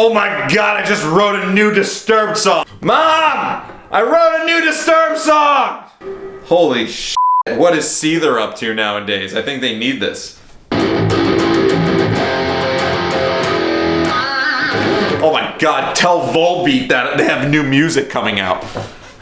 Oh my god, I just wrote a new Disturbed song. Mom! I wrote a new Disturbed song! Holy shit. What is Seether up to nowadays? I think they need this. Oh my god, tell Volbeat that they have new music coming out.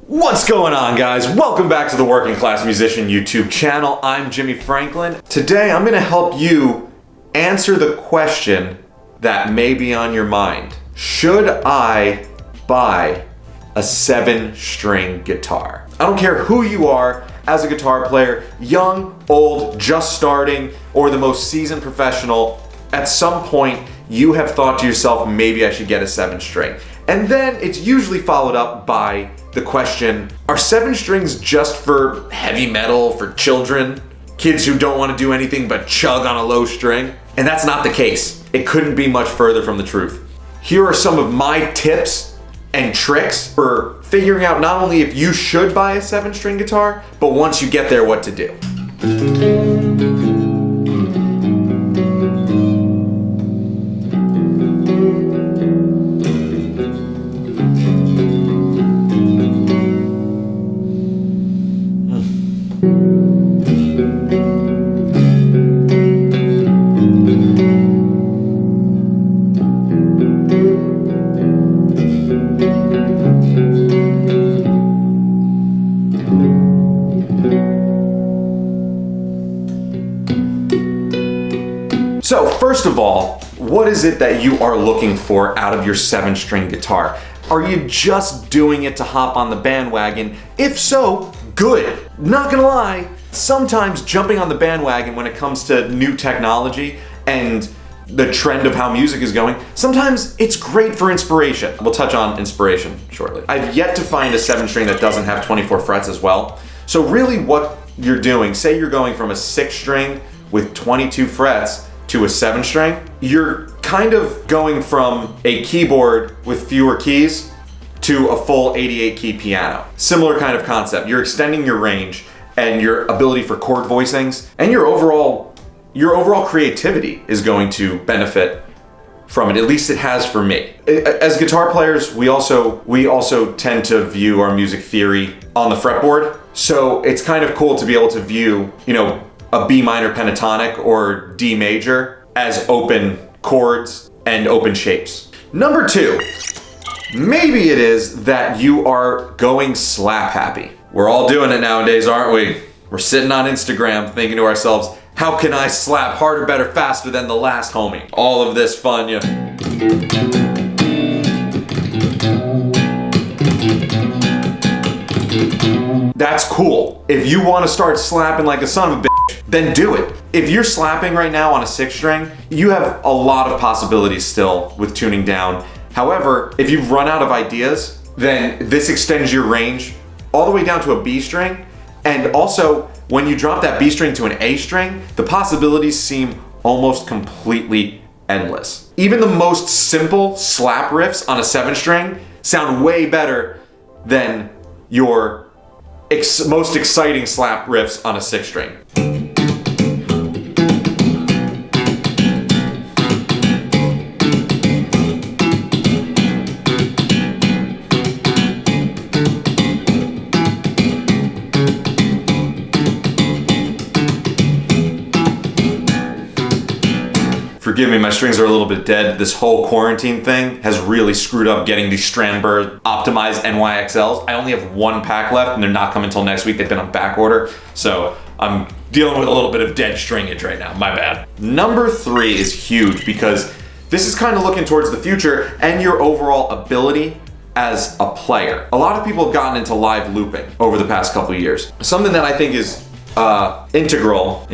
What's going on, guys? Welcome back to the Working Class Musician YouTube channel. I'm Jimmy Franklin. Today I'm gonna help you answer the question that may be on your mind. Should I buy a 7-string guitar? I don't care who you are as a guitar player, young, old, just starting, or the most seasoned professional. At some point, you have thought to yourself, maybe I should get a 7-string. And then it's usually followed up by the question, are 7 strings just for heavy metal, for children? Kids who don't want to do anything but chug on a low string? And that's not the case. It couldn't be much further from the truth. Here are some of my tips and tricks for figuring out not only if you should buy a 7-string guitar, but once you get there, what to do. So first of all, what is it that you are looking for out of your 7-string guitar? Are you just doing it to hop on the bandwagon? If so, good. Not gonna lie, sometimes jumping on the bandwagon when it comes to new technology and the trend of how music is going, sometimes it's great for inspiration. We'll touch on inspiration shortly. I've yet to find a 7-string that doesn't have 24 frets as well. So really what you're doing, say you're going from a 6-string with 22 frets to a 7-string, you're kind of going from a keyboard with fewer keys to a full 88-key piano. Similar kind of concept. You're extending your range and your ability for chord voicings, and your overall creativity is going to benefit from it. At least it has for me. As guitar players, we also tend to view our music theory on the fretboard. So it's kind of cool to be able to view, a B minor pentatonic or D major as open chords and open shapes. Number 2, maybe it is that you are going slap happy. We're all doing it nowadays, aren't we? We're sitting on Instagram thinking to ourselves, how can I slap harder, better, faster than the last homie? All of this fun, That's cool. If you want to start slapping like a son of a bitch, then do it. If you're slapping right now on a 6-string, you have a lot of possibilities still with tuning down. However, if you've run out of ideas, then this extends your range all the way down to a B string. And also, when you drop that B string to an A string, the possibilities seem almost completely endless. Even the most simple slap riffs on a 7-string sound way better than your most exciting slap riffs on a 6-string. Forgive me, my strings are a little bit dead. This whole quarantine thing has really screwed up getting these Strandberg optimized NYXLs. I only have 1 pack left and they're not coming until next week. They've been on back order. So I'm dealing with a little bit of dead stringage right now, my bad. Number 3 is huge because this is kind of looking towards the future and your overall ability as a player. A lot of people have gotten into live looping over the past couple of years. Something that I think is integral,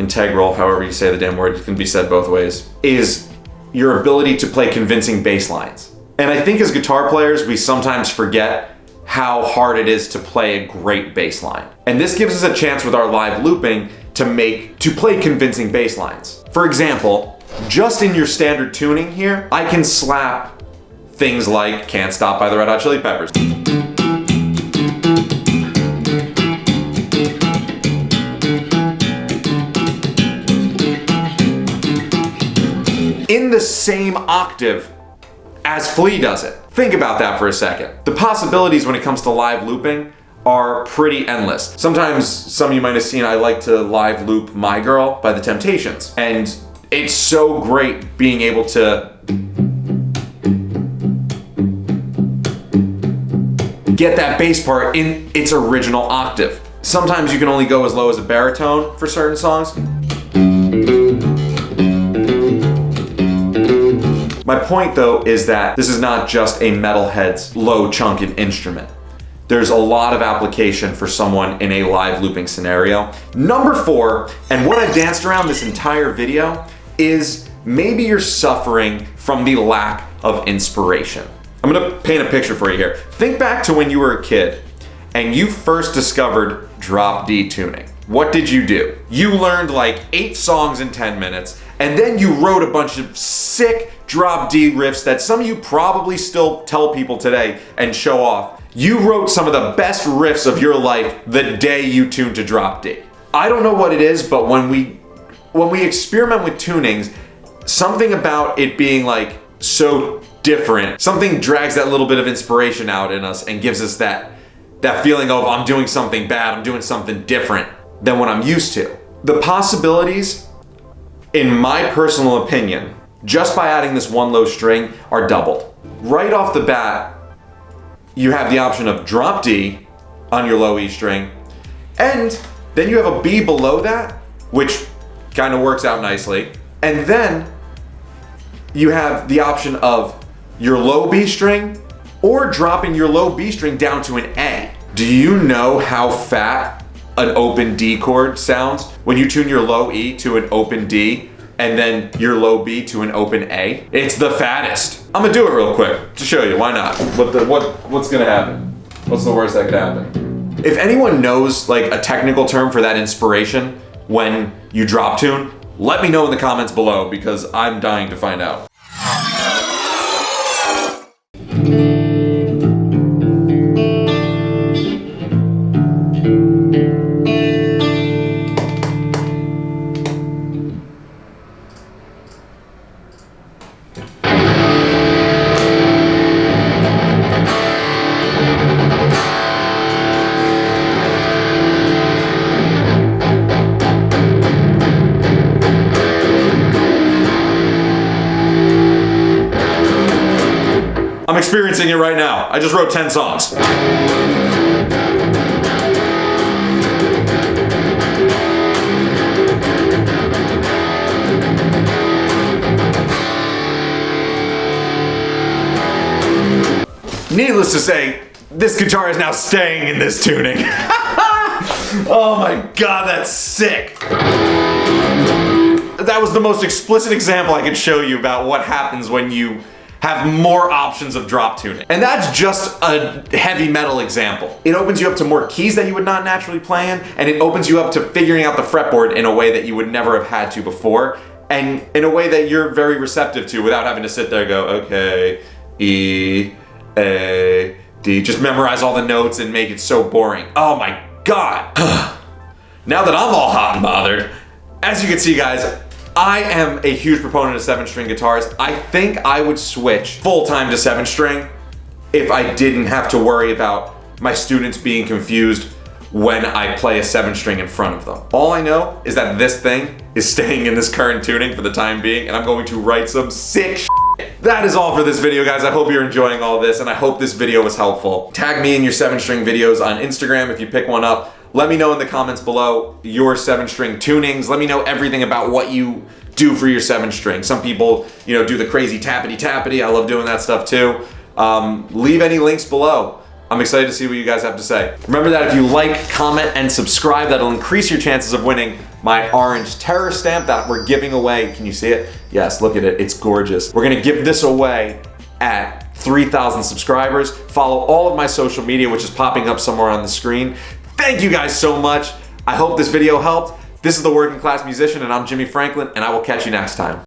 however you say the damn word, it can be said both ways, is your ability to play convincing bass lines. And I think as guitar players, we sometimes forget how hard it is to play a great bass line. And this gives us a chance with our live looping to play convincing bass lines. For example, just in your standard tuning here, I can slap things like Can't Stop by the Red Hot Chili Peppers. In the same octave as Flea does it. Think about that for a second. The possibilities when it comes to live looping are pretty endless. Sometimes some of you might have seen I like to live loop My Girl by The Temptations. And it's so great being able to get that bass part in its original octave. Sometimes you can only go as low as a baritone for certain songs. My point though is that this is not just a metalhead's low chunkin' instrument. There's a lot of application for someone in a live looping scenario. Number 4, and what I've danced around this entire video, is maybe you're suffering from the lack of inspiration. I'm gonna paint a picture for you here. Think back to when you were a kid and you first discovered drop D tuning. What did you do? You learned like 8 songs in 10 minutes, and then you wrote a bunch of sick drop D riffs that some of you probably still tell people today and show off. You wrote some of the best riffs of your life the day you tuned to drop D. I don't know what it is, but when we experiment with tunings, something about it being like so different, something drags that little bit of inspiration out in us and gives us that feeling of I'm doing something bad, I'm doing something different than what I'm used to. The possibilities, in my personal opinion, just by adding this one low string are doubled. Right off the bat, you have the option of drop D on your low E string, and then you have a B below that, which kind of works out nicely. And then you have the option of your low B string or dropping your low B string down to an A. Do you know how fat an open D chord sounds when you tune your low E to an open D and then your low B to an open A? It's the fattest. I'm gonna do it real quick to show you, why not? What's gonna happen? What's the worst that could happen? If anyone knows like a technical term for that inspiration when you drop tune, let me know in the comments below because I'm dying to find out. I'm experiencing it right now. I just wrote 10 songs. Needless to say, this guitar is now staying in this tuning. Oh my god, that's sick. That was the most explicit example I could show you about what happens when you have more options of drop tuning. And that's just a heavy metal example. It opens you up to more keys that you would not naturally play in, and it opens you up to figuring out the fretboard in a way that you would never have had to before, and in a way that you're very receptive to without having to sit there and go, okay, E, A, D, just memorize all the notes and make it so boring. Oh my god. Now that I'm all hot and bothered, as you can see guys, I am a huge proponent of 7-string guitars. I think I would switch full-time to 7-string if I didn't have to worry about my students being confused when I play a 7-string in front of them. All I know is that this thing is staying in this current tuning for the time being, and I'm going to write some sick shit. That is all for this video, guys. I hope you're enjoying all this, and I hope this video was helpful. Tag me in your 7-string videos on Instagram if you pick one up. Let me know in the comments below your 7-string tunings. Let me know everything about what you do for your 7-string. Some people, do the crazy tappity-tappity. I love doing that stuff too. Leave any links below. I'm excited to see what you guys have to say. Remember that if you like, comment, and subscribe, that'll increase your chances of winning my orange terror stamp that we're giving away. Can you see it? Yes, look at it. It's gorgeous. We're gonna give this away at 3,000 subscribers. Follow all of my social media, which is popping up somewhere on the screen. Thank you guys so much. I hope this video helped. This is The Working Class Musician, and I'm Jimmy Franklin, and I will catch you next time.